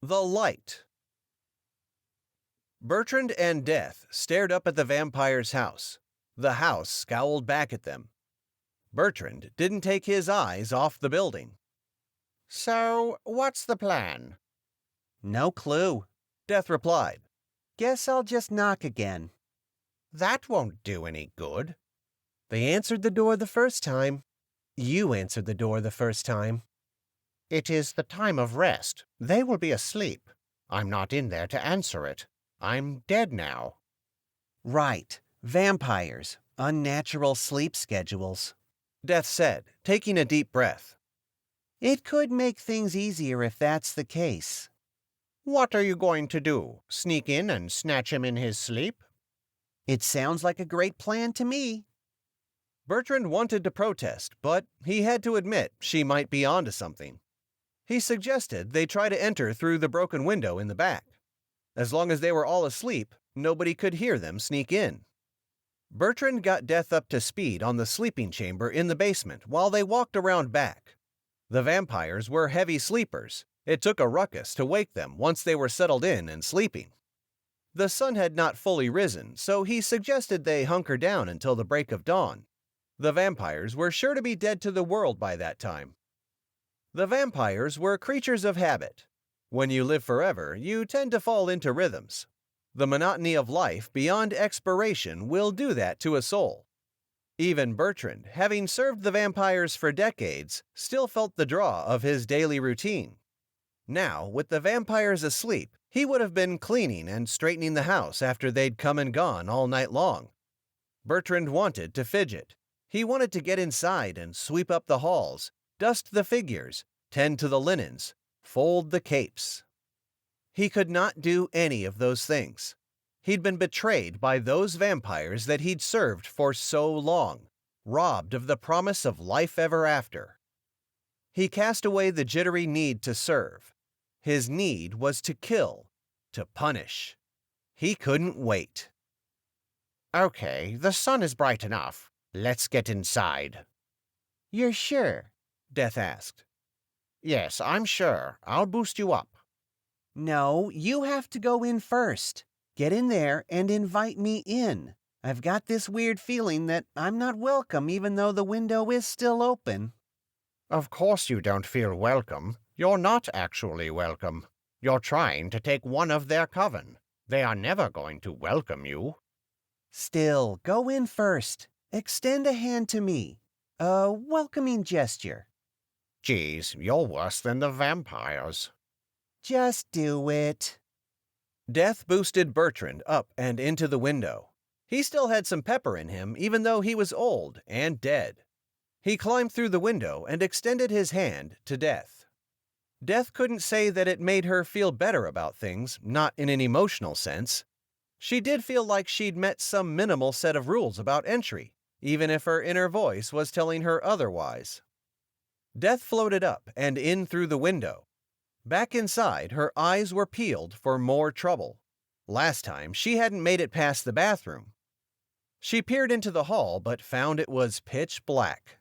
The Light. Bertrand and Death stared up at the vampire's house. The house scowled back at them. Bertrand didn't take his eyes off the building. So, what's the plan? No clue, Death replied. Guess I'll just knock again. That won't do any good. They answered the door the first time. You answered the door the first time. It is the time of rest. They will be asleep. I'm not in there to answer it. I'm dead now. Right. Vampires. Unnatural sleep schedules. Death said, taking a deep breath. It could make things easier if that's the case. What are you going to do? Sneak in and snatch him in his sleep? It sounds like a great plan to me. Bertrand wanted to protest, but he had to admit she might be onto something. He suggested they try to enter through the broken window in the back. As long as they were all asleep, nobody could hear them sneak in. Bertrand got Death up to speed on the sleeping chamber in the basement while they walked around back. The vampires were heavy sleepers. It took a ruckus to wake them once they were settled in and sleeping. The sun had not fully risen, so he suggested they hunker down until the break of dawn. The vampires were sure to be dead to the world by that time. The vampires were creatures of habit. When you live forever, you tend to fall into rhythms. The monotony of life beyond expiration will do that to a soul. Even Bertrand, having served the vampires for decades, still felt the draw of his daily routine. Now, with the vampires asleep, he would have been cleaning and straightening the house after they'd come and gone all night long. Bertrand wanted to fidget. He wanted to get inside and sweep up the halls, dust the figures, tend to the linens, fold the capes. He could not do any of those things. He'd been betrayed by those vampires that he'd served for so long, robbed of the promise of life ever after. He cast away the jittery need to serve. His need was to kill, to punish. He couldn't wait. Okay, the sun is bright enough. Let's get inside. You're sure? Death asked. Yes, I'm sure. I'll boost you up. No, you have to go in first. Get in there and invite me in. I've got this weird feeling that I'm not welcome even though the window is still open. Of course you don't feel welcome. You're not actually welcome. You're trying to take one of their coven. They are never going to welcome you. Still, go in first. Extend a hand to me. A welcoming gesture. Geez, you're worse than the vampires. Just do it. Death boosted Bertrand up and into the window. He still had some pepper in him, even though he was old and dead. He climbed through the window and extended his hand to Death. Death couldn't say that it made her feel better about things, not in an emotional sense. She did feel like she'd met some minimal set of rules about entry, even if her inner voice was telling her otherwise. Death floated up and in through the window. Back inside, her eyes were peeled for more trouble. Last time, she hadn't made it past the bathroom. She peered into the hall but found it was pitch black.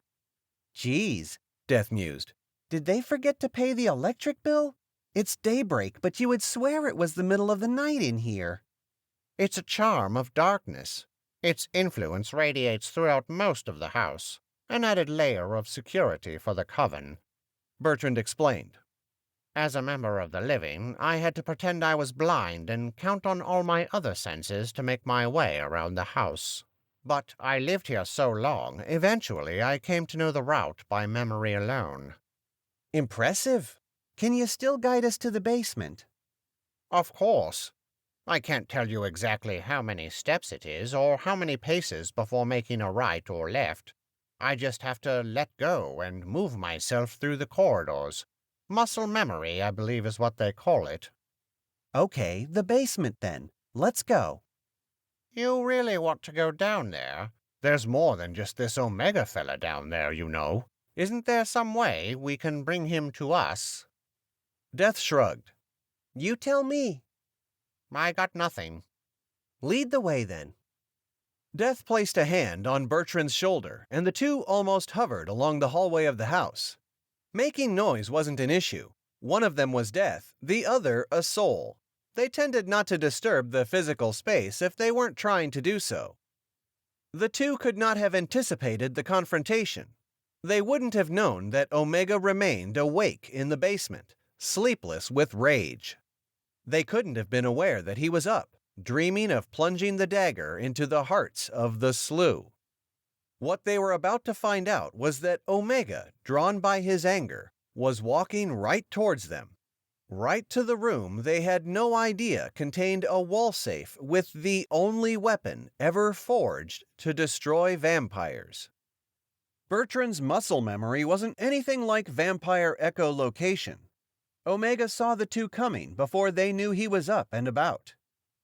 Geez, Death mused. Did they forget to pay the electric bill? It's daybreak, but you would swear it was the middle of the night in here. It's a charm of darkness. Its influence radiates throughout most of the house, an added layer of security for the coven, Bertrand explained. As a member of the living, I had to pretend I was blind and count on all my other senses to make my way around the house. But I lived here so long, eventually I came to know the route by memory alone. Impressive. Can you still guide us to the basement? Of course. I can't tell you exactly how many steps it is or how many paces before making a right or left. I just have to let go and move myself through the corridors. Muscle memory, I believe is what they call it. Okay, the basement then. Let's go. You really want to go down there? There's more than just this Omega fella down there, you know. Isn't there some way we can bring him to us? Death shrugged. You tell me. I got nothing. Lead the way then. Death placed a hand on Bertrand's shoulder, and the two almost hovered along the hallway of the house. Making noise wasn't an issue. One of them was death, the other a soul. They tended not to disturb the physical space if they weren't trying to do so. The two could not have anticipated the confrontation. They wouldn't have known that Omega remained awake in the basement, sleepless with rage. They couldn't have been aware that he was up, dreaming of plunging the dagger into the hearts of the slew. What they were about to find out was that Omega, drawn by his anger, was walking right towards them, right to the room they had no idea contained a wall safe with the only weapon ever forged to destroy vampires. Bertrand's muscle memory wasn't anything like vampire echolocation. Omega saw the two coming before they knew he was up and about.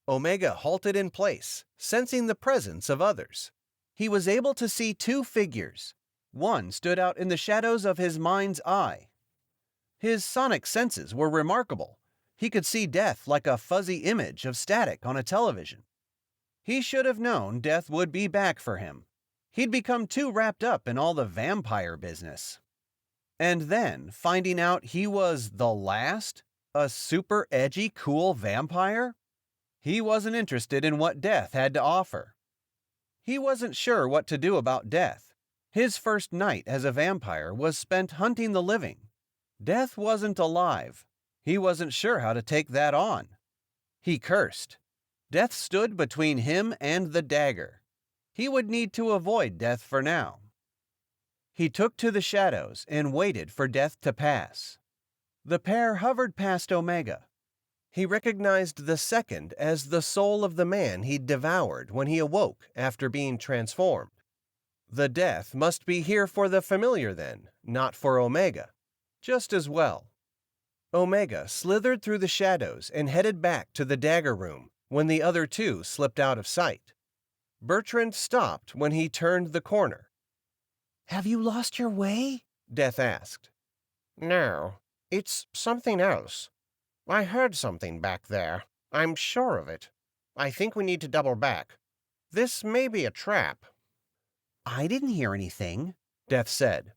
Omega halted in place, sensing the presence of others. He was able to see two figures. One stood out in the shadows of his mind's eye. His sonic senses were remarkable. He could see death like a fuzzy image of static on a television. He should have known death would be back for him. He'd become too wrapped up in all the vampire business. And then, finding out he was the last, a super edgy, cool vampire, he wasn't interested in what death had to offer. He wasn't sure what to do about death. His first night as a vampire was spent hunting the living. Death wasn't alive. He wasn't sure how to take that on. He cursed. Death stood between him and the dagger. He would need to avoid death for now. He took to the shadows and waited for death to pass. The pair hovered past Omega. He recognized the second as the soul of the man he'd devoured when he awoke after being transformed. The death must be here for the familiar then, not for Omega. Just as well. Omega slithered through the shadows and headed back to the dagger room when the other two slipped out of sight. Bertrand stopped when he turned the corner. Have you lost your way? Death asked. No, it's something else. I heard something back there. I'm sure of it. I think we need to double back. This may be a trap. I didn't hear anything, Death said.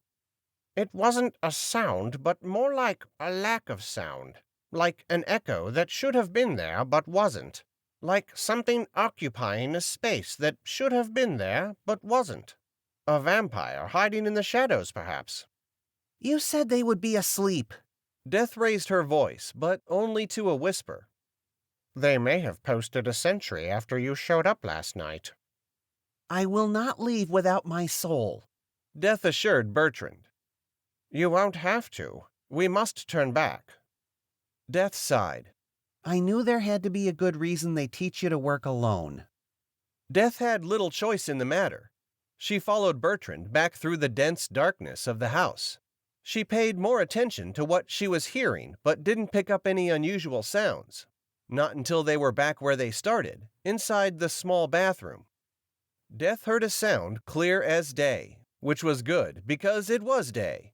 It wasn't a sound, but more like a lack of sound. Like an echo that should have been there but wasn't. Like something occupying a space that should have been there but wasn't. A vampire hiding in the shadows, perhaps. You said they would be asleep. Death raised her voice, but only to a whisper. They may have posted a sentry after you showed up last night. I will not leave without my soul, Death assured Bertrand. You won't have to. We must turn back. Death sighed. I knew there had to be a good reason they teach you to work alone. Death had little choice in the matter. She followed Bertrand back through the dense darkness of the house. She paid more attention to what she was hearing, but didn't pick up any unusual sounds. Not until they were back where they started, inside the small bathroom. Death heard a sound clear as day, which was good because it was day.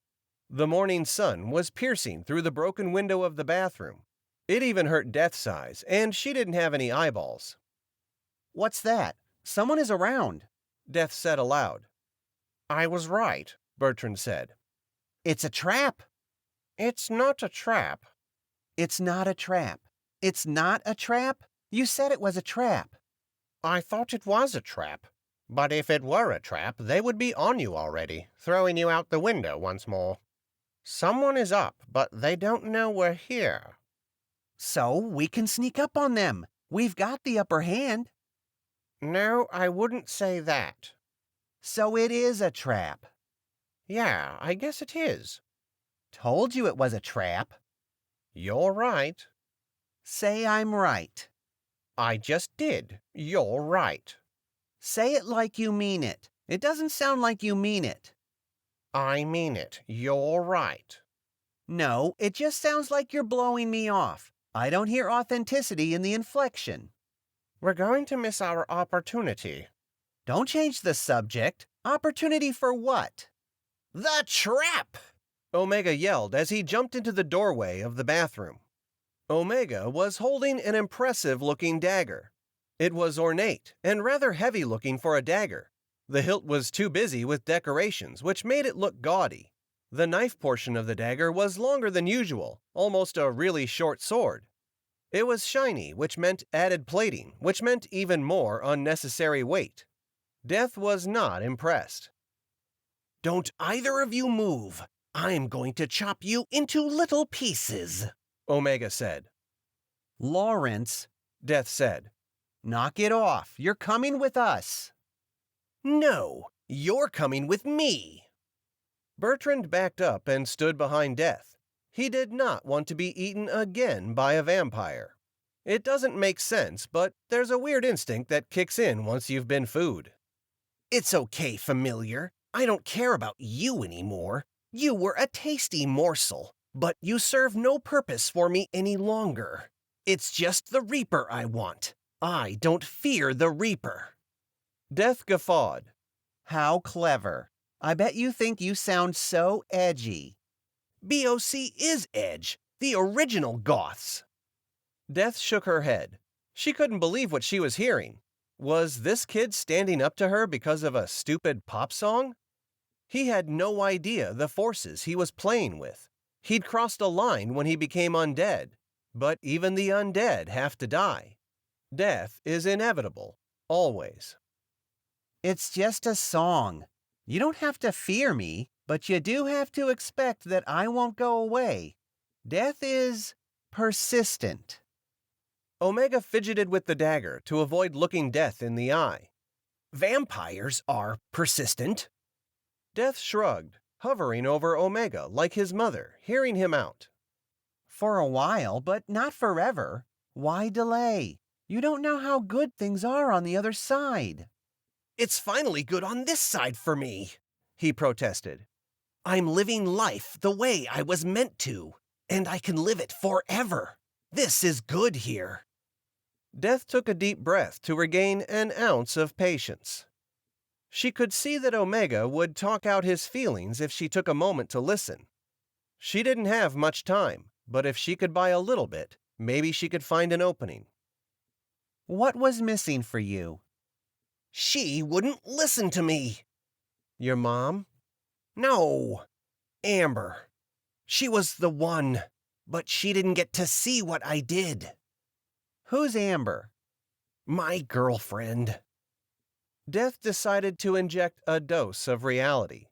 The morning sun was piercing through the broken window of the bathroom. It even hurt Death's eyes, and she didn't have any eyeballs. What's that? Someone is around, Death said aloud. I was right, Bertrand said. It's a trap. It's not a trap. It's not a trap. It's not a trap? You said it was a trap. I thought it was a trap. But if it were a trap, they would be on you already, throwing you out the window once more. Someone is up, but they don't know we're here. So we can sneak up on them. We've got the upper hand. No, I wouldn't say that. So it is a trap. Yeah, I guess it is. Told you it was a trap. You're right. Say I'm right. I just did. You're right. Say it like you mean it. It doesn't sound like you mean it. I mean it. You're right. No, it just sounds like you're blowing me off. I don't hear authenticity in the inflection. We're going to miss our opportunity. Don't change the subject. Opportunity for what? The trap! Omega yelled as he jumped into the doorway of the bathroom. Omega was holding an impressive-looking dagger. It was ornate and rather heavy-looking for a dagger. The hilt was too busy with decorations, which made it look gaudy. The knife portion of the dagger was longer than usual, almost a really short sword. It was shiny, which meant added plating, which meant even more unnecessary weight. Death was not impressed. "Don't either of you move. I'm going to chop you into little pieces," Omega said. Lawrence, Death said. knock it off. You're coming with us. "No, you're coming with me." Bertrand backed up and stood behind Death. He did not want to be eaten again by a vampire. It doesn't make sense, but there's a weird instinct that kicks in once you've been food. "It's okay, familiar. I don't care about you anymore. You were a tasty morsel, but you serve no purpose for me any longer. It's just the Reaper I want. I don't fear the Reaper." Death guffawed. How clever. I bet you think you sound so edgy. BOC is Edge, the original Goths. Death shook her head. She couldn't believe what she was hearing. Was this kid standing up to her because of a stupid pop song? He had no idea the forces he was playing with. He'd crossed a line when he became undead, but even the undead have to die. Death is inevitable, always. It's just a song. You don't have to fear me, but you do have to expect that I won't go away. Death is persistent. Omega fidgeted with the dagger to avoid looking Death in the eye. Vampires are persistent. Death shrugged, hovering over Omega like his mother, hearing him out. For a while, but not forever. Why delay? You don't know how good things are on the other side. "It's finally good on this side for me," he protested. "I'm living life the way I was meant to, and I can live it forever. This is good here." Death took a deep breath to regain an ounce of patience. She could see that Omega would talk out his feelings if she took a moment to listen. She didn't have much time, but if she could buy a little bit, maybe she could find an opening. What was missing for you? "She wouldn't listen to me." Your mom? "No, Amber. She was the one, but she didn't get to see what I did." Who's Amber? "My girlfriend." Death decided to inject a dose of reality.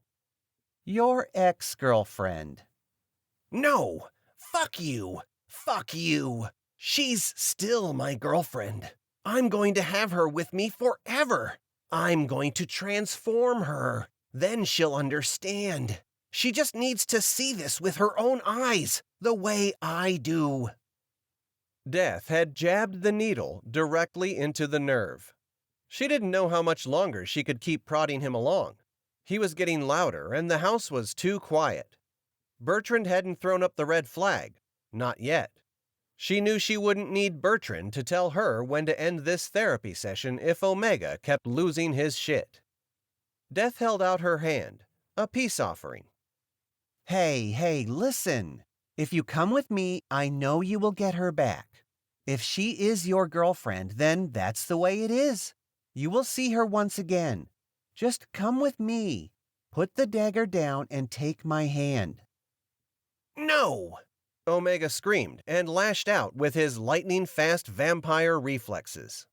Your ex-girlfriend. "No, fuck you. Fuck you. She's still my girlfriend. I'm going to have her with me forever. I'm going to transform her. Then she'll understand. She just needs to see this with her own eyes, the way I do." Death had jabbed the needle directly into the nerve. She didn't know how much longer she could keep prodding him along. He was getting louder, and the house was too quiet. Bertrand hadn't thrown up the red flag. Not yet. She knew she wouldn't need Bertrand to tell her when to end this therapy session if Omega kept losing his shit. Death held out her hand, a peace offering. Hey, listen. If you come with me, I know you will get her back. If she is your girlfriend, then that's the way it is. You will see her once again. Just come with me. Put the dagger down and take my hand. "No!" Omega screamed and lashed out with his lightning-fast vampire reflexes.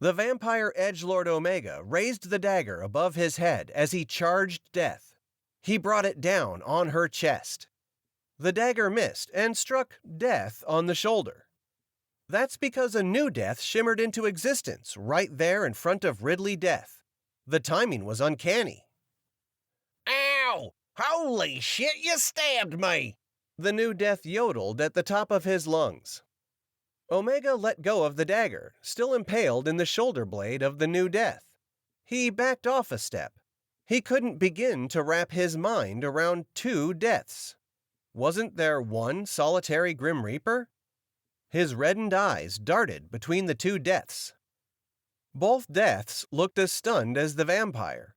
The vampire edgelord Omega raised the dagger above his head as he charged Death. He brought it down on her chest. The dagger missed and struck Death on the shoulder. That's because a new Death shimmered into existence right there in front of Ridley Death. The timing was uncanny. "Ow! Holy shit, you stabbed me!" The new Death yodeled at the top of his lungs. Omega let go of the dagger, still impaled in the shoulder blade of the new Death. He backed off a step. He couldn't begin to wrap his mind around two Deaths. Wasn't there one solitary Grim Reaper? His reddened eyes darted between the two Deaths. Both Deaths looked as stunned as the vampire.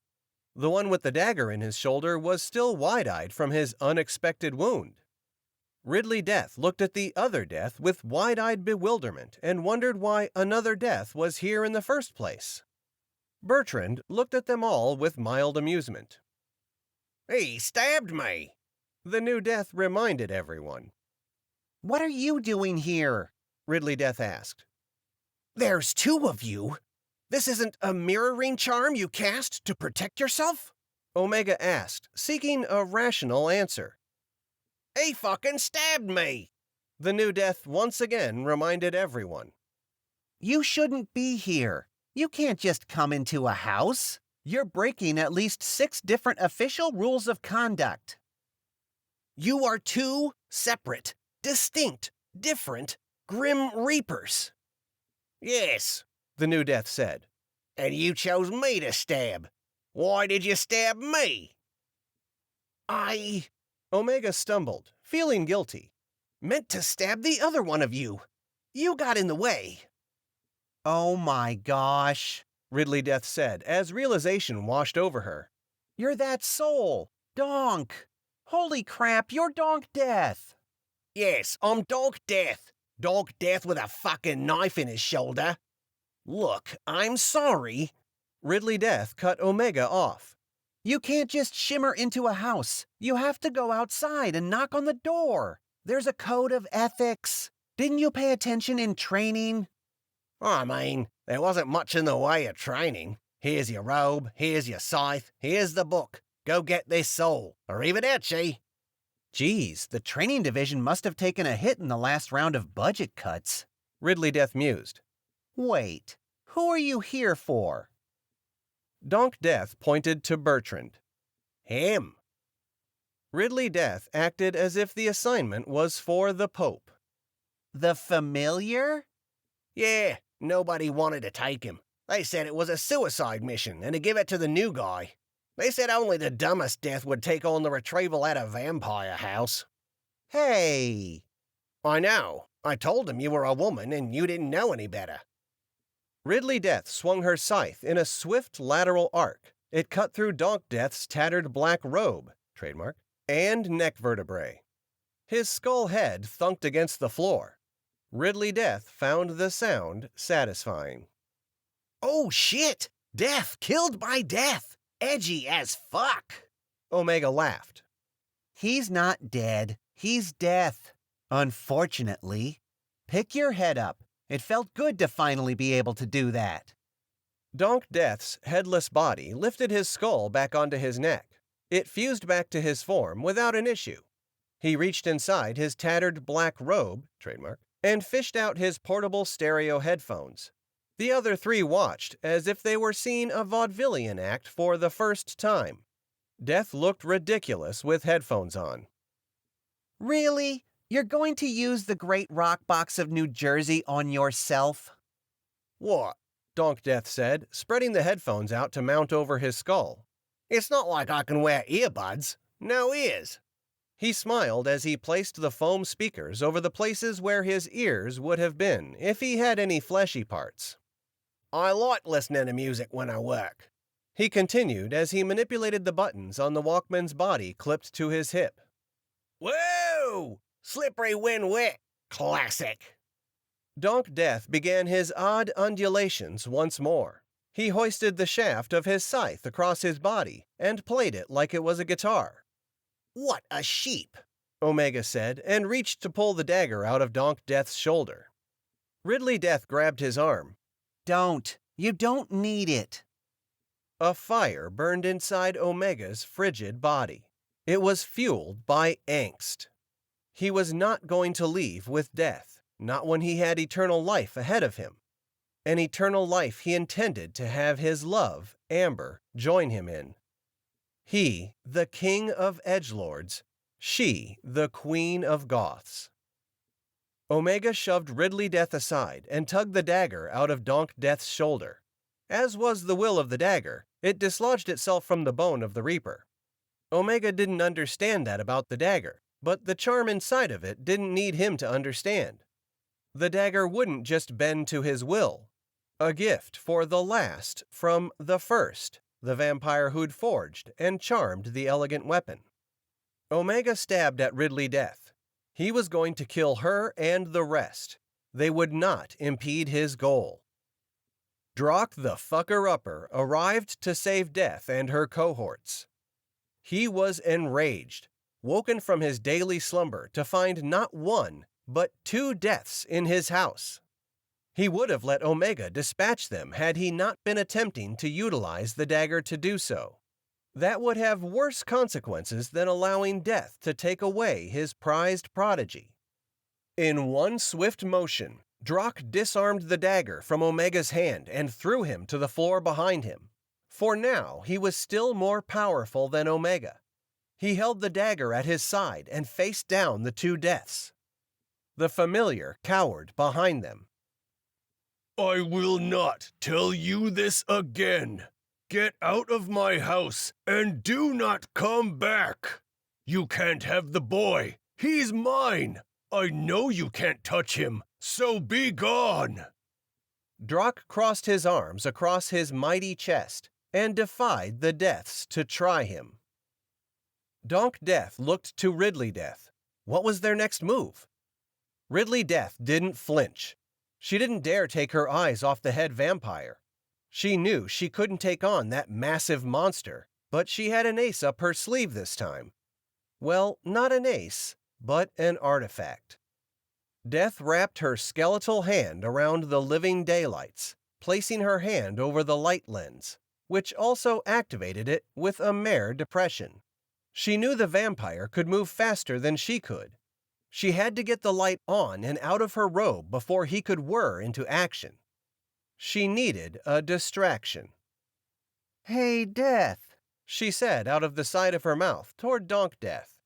The one with the dagger in his shoulder was still wide-eyed from his unexpected wound. Ridley Death looked at the other Death with wide-eyed bewilderment and wondered why another Death was here in the first place. Bertrand looked at them all with mild amusement. "He stabbed me. The new Death reminded everyone. What are you doing here? Ridley Death asked. There's two of you. This isn't a mirroring charm you cast to protect yourself? Omega asked, seeking a rational answer. He fucking stabbed me! The new Death once again reminded everyone. You shouldn't be here. You can't just come into a house. You're breaking at least 6 different official rules of conduct. You are two separate, distinct, different Grim Reapers. Yes, The new Death said. and you chose me to stab. Why did you stab me? Omega stumbled, feeling guilty. Meant to stab the other one of you. You got in the way. Oh my gosh. Ridley Death said as realization washed over her. You're that soul. Donk. Holy crap, you're Donk Death. Yes, I'm Donk Death. Donk Death with a fucking knife in his shoulder. Look, I'm sorry. Ridley Death cut Omega off. You can't just shimmer into a house. You have to go outside and knock on the door. There's a code of ethics. Didn't you pay attention in training? I mean, there wasn't much in the way of training. Here's your robe, here's your scythe, here's the book. Go get this soul. Arrivederci. Geez, the training division must have taken a hit in the last round of budget cuts. Ridley Death mused. Wait, who are you here for? Donk Death pointed to Bertrand. Him. Ridley Death acted as if the assignment was for the Pope. The familiar? Yeah, nobody wanted to take him. They said it was a suicide mission and to give it to the new guy. They said only the dumbest Death would take on the retrieval at a vampire house. Hey! I know. I told him you were a woman and you didn't know any better. Ridley Death swung her scythe in a swift lateral arc. It cut through Donk Death's tattered black robe, trademark, and neck vertebrae. His skull head thunked against the floor. Ridley Death found the sound satisfying. Oh shit! Death killed by death! Edgy as fuck! Omega laughed. He's not dead. He's Death. Unfortunately. Pick your head up. It felt good to finally be able to do that. Donk Death's headless body lifted his skull back onto his neck. It fused back to his form without an issue. He reached inside his tattered black robe, trademark, and fished out his portable stereo headphones. The other three watched as if they were seeing a vaudevillian act for the first time. Death looked ridiculous with headphones on. Really? You're going to use the Great Rock Box of New Jersey on yourself? What? Donk Death said, spreading the headphones out to mount over his skull. It's not like I can wear earbuds. No ears. He smiled as he placed the foam speakers over the places where his ears would have been if he had any fleshy parts. I like listening to music when I work. He continued as he manipulated the buttons on the Walkman's body clipped to his hip. Whoa! Slippery when wet. Classic. Donk Death began his odd undulations once more. He hoisted the shaft of his scythe across his body and played it like it was a guitar. What a sheep, Omega said, and reached to pull the dagger out of Donk Death's shoulder. Ridley Death grabbed his arm. Don't. You don't need it. A fire burned inside Omega's frigid body. It was fueled by angst. He was not going to leave with Death, not when he had eternal life ahead of him. An eternal life he intended to have his love, Amber, join him in. He, the king of edgelords, she, the queen of goths. Omega shoved Ridley Death aside and tugged the dagger out of Donk Death's shoulder. As was the will of the dagger, it dislodged itself from the bone of the Reaper. Omega didn't understand that about the dagger, but the charm inside of it didn't need him to understand. The dagger wouldn't just bend to his will. A gift for the last from the first, the vampire who'd forged and charmed the elegant weapon. Omega stabbed at Ridley Death. He was going to kill her and the rest. They would not impede his goal. Drock the fucker-upper arrived to save Death and her cohorts. He was enraged. woken from his daily slumber to find not one, but 2 deaths in his house. He would have let Omega dispatch them had he not been attempting to utilize the dagger to do so. That would have worse consequences than allowing death to take away his prized prodigy. In one swift motion, Drock disarmed the dagger from Omega's hand and threw him to the floor behind him. For now he was still more powerful than Omega. He held the dagger at his side and faced down the 2 deaths. The familiar cowered behind them. I will not tell you this again. Get out of my house and do not come back. You can't have the boy. He's mine. I know you can't touch him, so be gone. Drock crossed his arms across his mighty chest and defied the deaths to try him. Donk Death looked to Ridley Death. What was their next move? Ridley Death didn't flinch. She didn't dare take her eyes off the head vampire. She knew she couldn't take on that massive monster, but she had an ace up her sleeve this time. Well, not an ace, but an artifact. Death wrapped her skeletal hand around the living daylights, placing her hand over the light lens, which also activated it with a mere depression. She knew the vampire could move faster than she could. She had to get the light on and out of her robe before he could whir into action. She needed a distraction. Hey, Death, She said out of the side of her mouth toward Donk Death.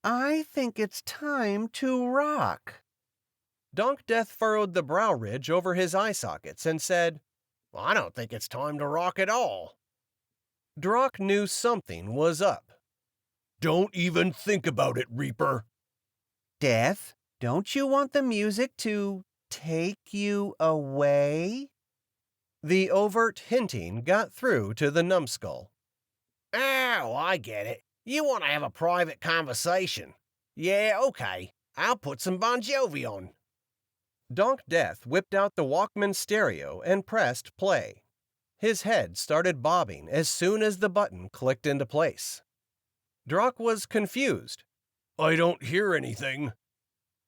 I think it's time to rock. Donk Death furrowed the brow ridge over his eye sockets and said, I don't think it's time to rock at all. Drock knew something was up. Don't even think about it, Reaper. Death, don't you want the music to take you away? The overt hinting got through to the numbskull. Oh, I get it. You want to have a private conversation. Yeah, okay. I'll put some Bon Jovi on. Donk Death whipped out the Walkman stereo and pressed play. His head started bobbing as soon as the button clicked into place. Drock was confused. I don't hear anything.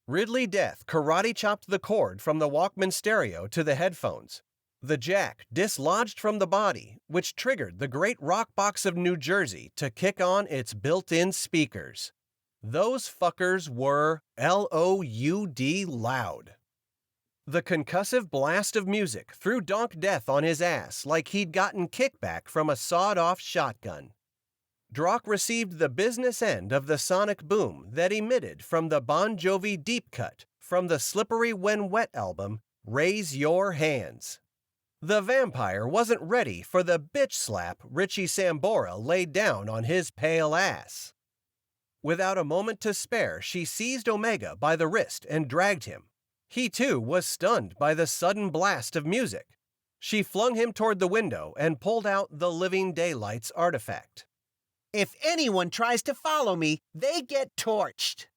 Ridley Death karate-chopped the cord from the Walkman stereo to the headphones. The jack dislodged from the body, which triggered the great rock box of New Jersey to kick on its built-in speakers. Those fuckers were L-O-U-D loud. The concussive blast of music threw Donk Death on his ass like he'd gotten kickback from a sawed-off shotgun. Drock received the business end of the sonic boom that emitted from the Bon Jovi deep cut from the Slippery When Wet album, Raise Your Hands. The vampire wasn't ready for the bitch slap Richie Sambora laid down on his pale ass. Without a moment to spare, she seized Omega by the wrist and dragged him. He too was stunned by the sudden blast of music. She flung him toward the window and pulled out the Living Daylights artifact. If anyone tries to follow me, they get torched.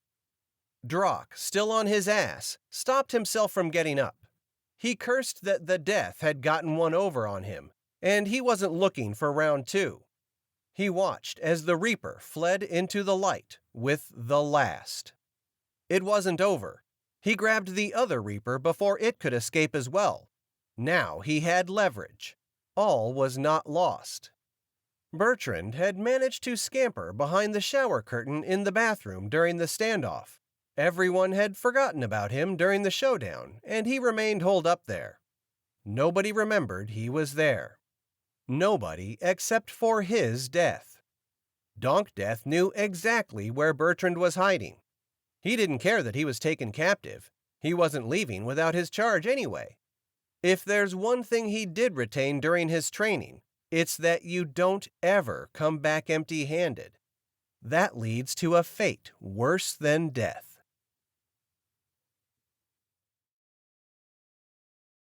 Drock, still on his ass, stopped himself from getting up. He cursed that the death had gotten one over on him, and he wasn't looking for round 2. He watched as the Reaper fled into the light with the last. It wasn't over. He grabbed the other Reaper before it could escape as well. Now he had leverage. All was not lost. Bertrand had managed to scamper behind the shower curtain in the bathroom during the standoff. Everyone had forgotten about him during the showdown, and he remained holed up there. Nobody remembered he was there. Nobody except for his death. Donk Death knew exactly where Bertrand was hiding. He didn't care that he was taken captive. He wasn't leaving without his charge anyway. If there's one thing he did retain during his training, it's that you don't ever come back empty-handed. That leads to a fate worse than death.